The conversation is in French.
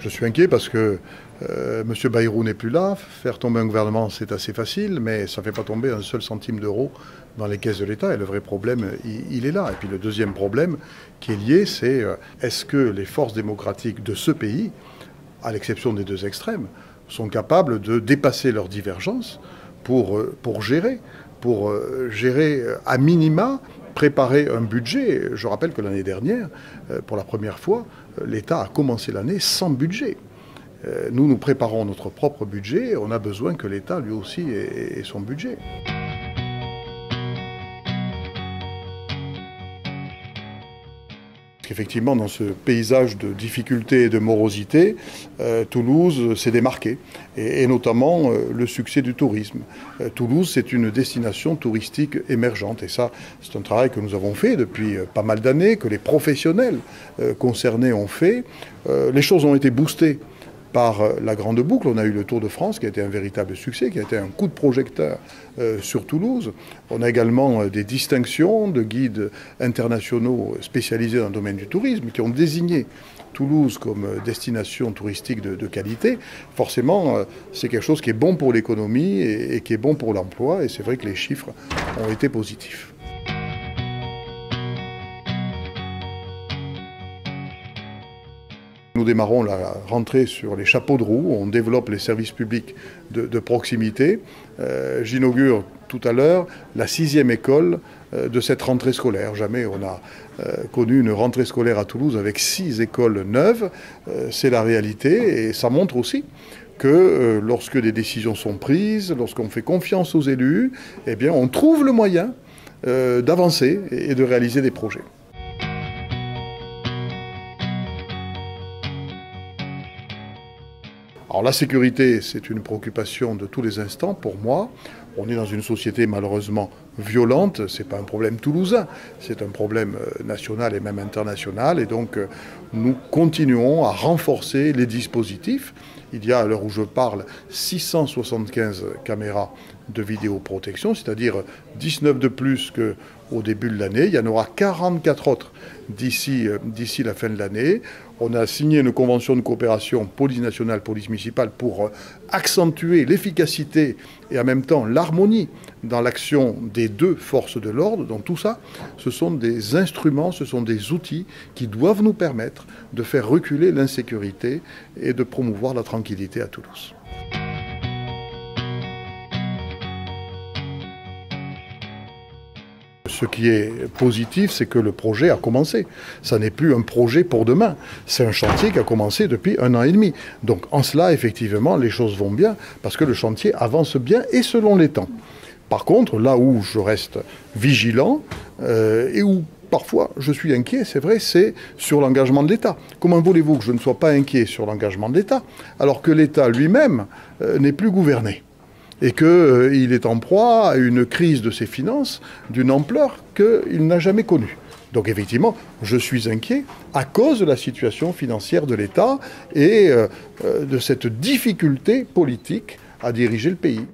Je suis inquiet parce que M. Bayrou n'est plus là. Faire tomber un gouvernement, c'est assez facile, mais ça ne fait pas tomber un seul centime d'euro dans les caisses de l'État. Et le vrai problème, il est là. Et puis le deuxième problème qui est lié, c'est est-ce que les forces démocratiques de ce pays, à l'exception des deux extrêmes, sont capables de dépasser leurs divergences pour gérer à minima, préparer un budget. Je rappelle que l'année dernière, pour la première fois, l'État a commencé l'année sans budget. Nous préparons notre propre budget et on a besoin que l'État, lui aussi, ait son budget. Effectivement, dans ce paysage de difficultés et de morosité, Toulouse s'est démarquée, et notamment le succès du tourisme. Toulouse, c'est une destination touristique émergente, et ça, c'est un travail que nous avons fait depuis pas mal d'années, que les professionnels concernés ont fait. Les choses ont été boostées par la Grande Boucle. On a eu le Tour de France qui a été un véritable succès, qui a été un coup de projecteur sur Toulouse. On a également des distinctions de guides internationaux spécialisés dans le domaine du tourisme qui ont désigné Toulouse comme destination touristique de qualité. Forcément, c'est quelque chose qui est bon pour l'économie et qui est bon pour l'emploi, et c'est vrai que les chiffres ont été positifs. Nous démarrons la rentrée sur les chapeaux de roue, on développe les services publics de proximité. J'inaugure tout à l'heure la 6e école de cette rentrée scolaire. Jamais on a connu une rentrée scolaire à Toulouse avec 6 écoles neuves. C'est la réalité, et ça montre aussi que lorsque des décisions sont prises, lorsqu'on fait confiance aux élus, eh bien on trouve le moyen d'avancer et de réaliser des projets. Alors la sécurité, c'est une préoccupation de tous les instants pour moi. On est dans une société malheureusement violente, ce n'est pas un problème toulousain, c'est un problème national et même international. Et donc nous continuons à renforcer les dispositifs. Il y a, à l'heure où je parle, 675 caméras de vidéoprotection, c'est-à-dire 19 de plus qu'au début de l'année. Il y en aura 44 autres d'ici la fin de l'année. On a signé une convention de coopération police nationale, police municipale pour accentuer l'efficacité et en même temps l'harmonie dans l'action des deux forces de l'ordre. Donc tout ça, ce sont des instruments, ce sont des outils qui doivent nous permettre de faire reculer l'insécurité et de promouvoir la tranquillité à Toulouse. Ce qui est positif, c'est que le projet a commencé. Ça n'est plus un projet pour demain. C'est un chantier qui a commencé depuis 1 an et demi. Donc en cela, effectivement, les choses vont bien parce que le chantier avance bien et selon les temps. Par contre, là où je reste vigilant et où parfois je suis inquiet, c'est vrai, c'est sur l'engagement de l'État. Comment voulez-vous que je ne sois pas inquiet sur l'engagement de l'État alors que l'État lui-même n'est plus gouverné ? Et qu'il est en proie à une crise de ses finances d'une ampleur qu'il n'a jamais connue. Donc effectivement, je suis inquiet à cause de la situation financière de l'État et de cette difficulté politique à diriger le pays.